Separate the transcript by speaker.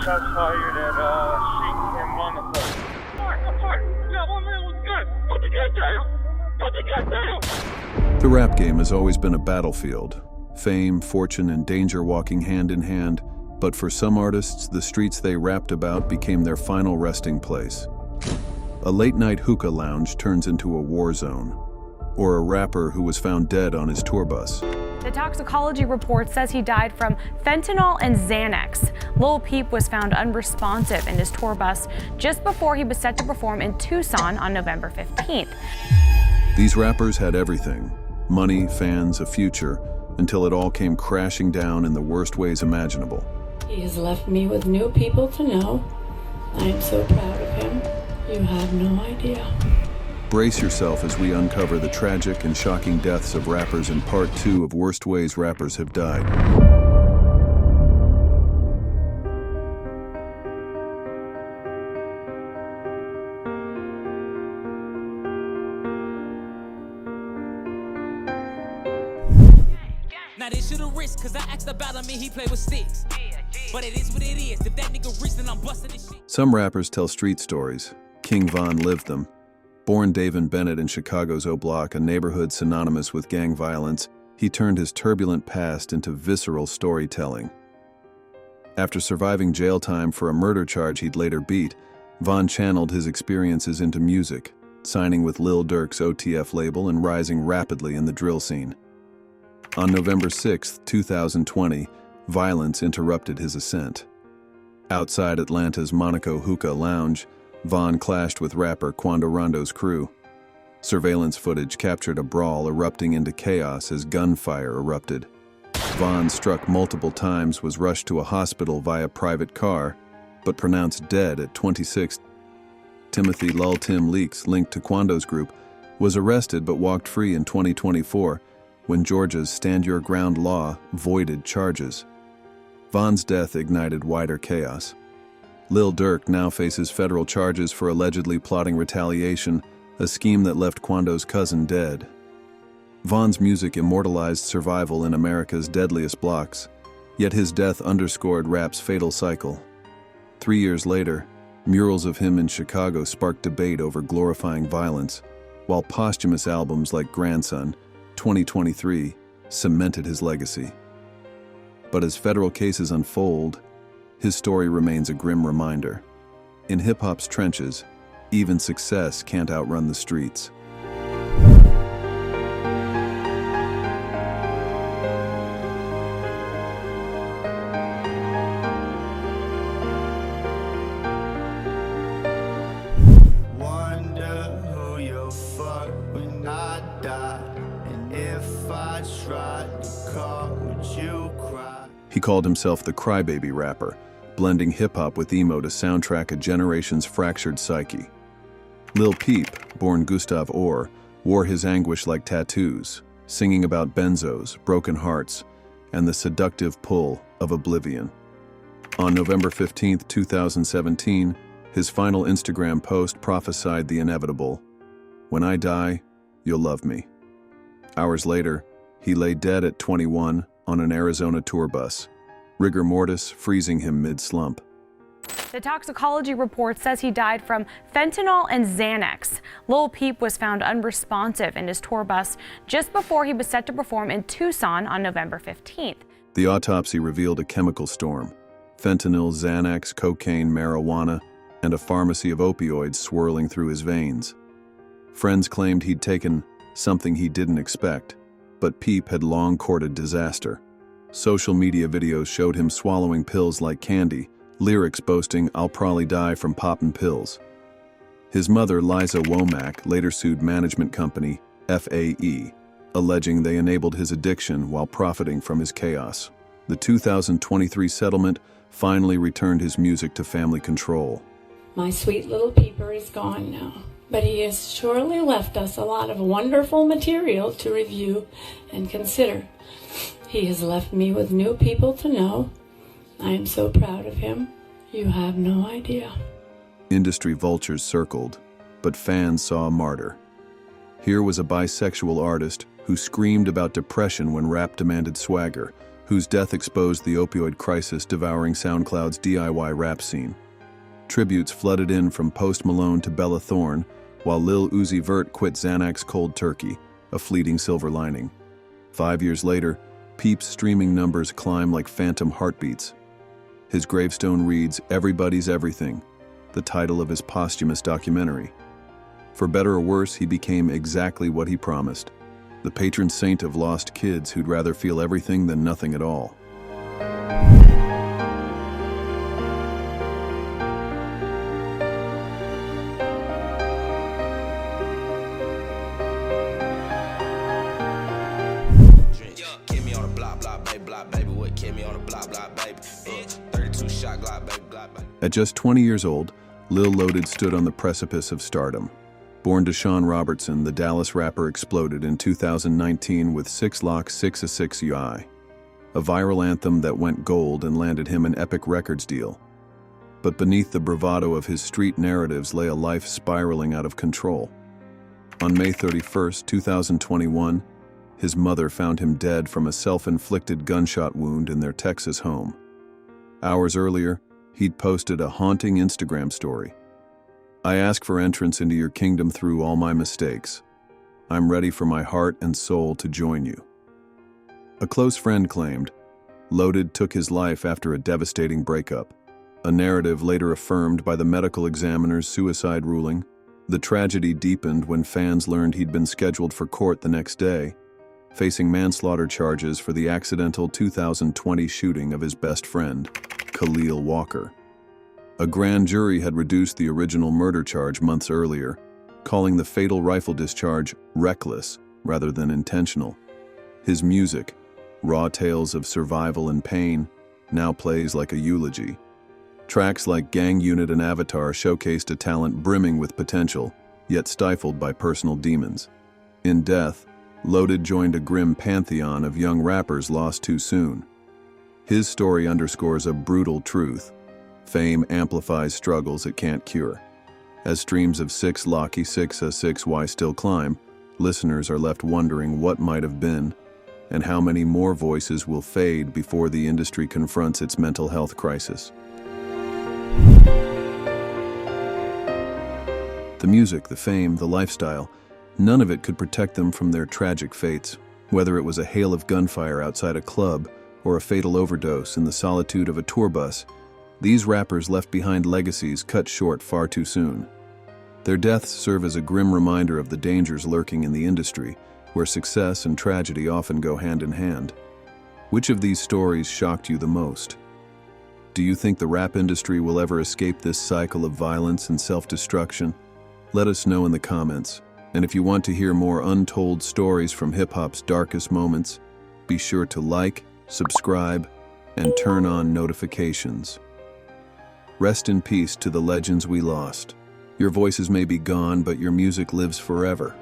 Speaker 1: Shots fired at Sheik and Monica. Yeah, one man was good. Put the gun down. Put the gun down.
Speaker 2: The rap game has always been a battlefield. Fame, fortune, and danger walking hand in hand, but for some artists, the streets they rapped about became their final resting place. A late-night hookah lounge turns into a war zone, or a rapper who was found dead on his tour bus.
Speaker 3: The toxicology report says he died from fentanyl and Xanax. Lil Peep was found unresponsive in his tour bus just before he was set to perform in Tucson on November 15th.
Speaker 2: These rappers had everything: money, fans, a future, until it all came crashing down in the worst ways imaginable.
Speaker 4: He has left me with new people to know. I am so proud of him. You have no idea.
Speaker 2: Brace yourself as we uncover the tragic and shocking deaths of rappers in part 2 of Worst Ways Rappers Have Died.
Speaker 5: Now they should've risked, cause I asked about him and he played with sticks. But it is what it is. If that nigga reached, then I'm busting this shit.
Speaker 2: Some rappers tell street stories. King Von lived them. Born David Bennett in Chicago's O Block, a neighborhood synonymous with gang violence, he turned his turbulent past into visceral storytelling. After surviving jail time for a murder charge he'd later beat, Von channeled his experiences into music, signing with Lil Durk's OTF label and rising rapidly in the drill scene. On November 6, 2020, violence interrupted his ascent. Outside Atlanta's Monaco Hookah Lounge, Von clashed with rapper Quando Rondo's crew. Surveillance footage captured a brawl erupting into chaos as gunfire erupted. Von, struck multiple times, was rushed to a hospital via private car, but pronounced dead at 26. Timothy Lul Tim Leaks, linked to Quando's group, was arrested but walked free in 2024 when Georgia's Stand Your Ground law voided charges. Von's death ignited wider chaos. Lil Durk now faces federal charges for allegedly plotting retaliation, a scheme that left Quando's cousin dead. Von's music immortalized survival in America's deadliest blocks, yet his death underscored rap's fatal cycle. 3 years later, murals of him in Chicago sparked debate over glorifying violence, while posthumous albums like Grandson, 2023, cemented his legacy. But as federal cases unfold, his story remains a grim reminder. In hip-hop's trenches, even success can't outrun the streets.
Speaker 6: Wonder who you'll fuck when I die, and if I tried to call, would you cry?
Speaker 2: He called himself the crybaby rapper, blending hip-hop with emo to soundtrack a generation's fractured psyche. Lil Peep, born Gustav Orr, wore his anguish like tattoos, singing about benzos, broken hearts, and the seductive pull of oblivion. On November 15, 2017, his final Instagram post prophesied the inevitable: "When I die, you'll love me." Hours later, he lay dead at 21 on an Arizona tour bus, rigor mortis freezing him mid-slump.
Speaker 3: The toxicology report says he died from fentanyl and Xanax. Lil Peep was found unresponsive in his tour bus just before he was set to perform in Tucson on November 15th.
Speaker 2: The autopsy revealed a chemical storm: fentanyl, Xanax, cocaine, marijuana, and a pharmacy of opioids swirling through his veins. Friends claimed he'd taken something he didn't expect, but Peep had long courted disaster. Social media videos showed him swallowing pills like candy, lyrics boasting, "I'll probably die from poppin' pills." His mother, Liza Womack, later sued management company FAE, alleging they enabled his addiction while profiting from his chaos. The 2023 settlement finally returned his music to family control.
Speaker 4: My sweet little peeper is gone now, but he has surely left us a lot of wonderful material to review and consider. He has left me with new people to know. I am so proud of him. You have no idea.
Speaker 2: Industry vultures circled, but fans saw a martyr. Here was a bisexual artist who screamed about depression when rap demanded swagger, whose death exposed the opioid crisis devouring SoundCloud's DIY rap scene. Tributes flooded in from Post Malone to Bella Thorne, while Lil Uzi Vert quit Xanax cold turkey, a fleeting silver lining. 5 years later, Peep's streaming numbers climb like phantom heartbeats. His gravestone reads, "Everybody's Everything," the title of his posthumous documentary. For better or worse, he became exactly what he promised, the patron saint of lost kids who'd rather feel everything than nothing at all. At just 20 years old, Lil Loaded stood on the precipice of stardom. Born Deshaun Robertson, the Dallas rapper exploded in 2019 with 6 Lock 6 UI, a viral anthem that went gold and landed him an Epic Records deal. But beneath the bravado of his street narratives lay a life spiraling out of control. On May 31, 2021, his mother found him dead from a self-inflicted gunshot wound in their Texas home. Hours earlier, he'd posted a haunting Instagram story. "I ask for entrance into your kingdom through all my mistakes. I'm ready for my heart and soul to join you." A close friend claimed, Loaded took his life after a devastating breakup, a narrative later affirmed by the medical examiner's suicide ruling. The tragedy deepened when fans learned he'd been scheduled for court the next day, facing manslaughter charges for the accidental 2020 shooting of his best friend, Khalil Walker. A grand jury had reduced the original murder charge months earlier, calling the fatal rifle discharge reckless rather than intentional. His music, raw tales of survival and pain, now plays like a eulogy. Tracks like Gang Unit and Avatar showcased a talent brimming with potential, yet stifled by personal demons. In death, Loaded joined a grim pantheon of young rappers lost too soon. His story underscores a brutal truth. Fame amplifies struggles it can't cure. As streams of 6 Locky 6Y still climb, listeners are left wondering what might have been, and how many more voices will fade before the industry confronts its mental health crisis. The music, the fame, the lifestyle, none of it could protect them from their tragic fates, whether it was a hail of gunfire outside a club or a fatal overdose in the solitude of a tour bus. These rappers left behind legacies cut short far too soon. Their deaths serve as a grim reminder of the dangers lurking in the industry, where success and tragedy often go hand in hand. Which of these stories shocked you the most? Do you think the rap industry will ever escape this cycle of violence and self-destruction? Let us know in the comments. And if you want to hear more untold stories from hip-hop's darkest moments, be sure to like, subscribe, and turn on notifications. Rest in peace to the legends we lost. Your voices may be gone, but your music lives forever.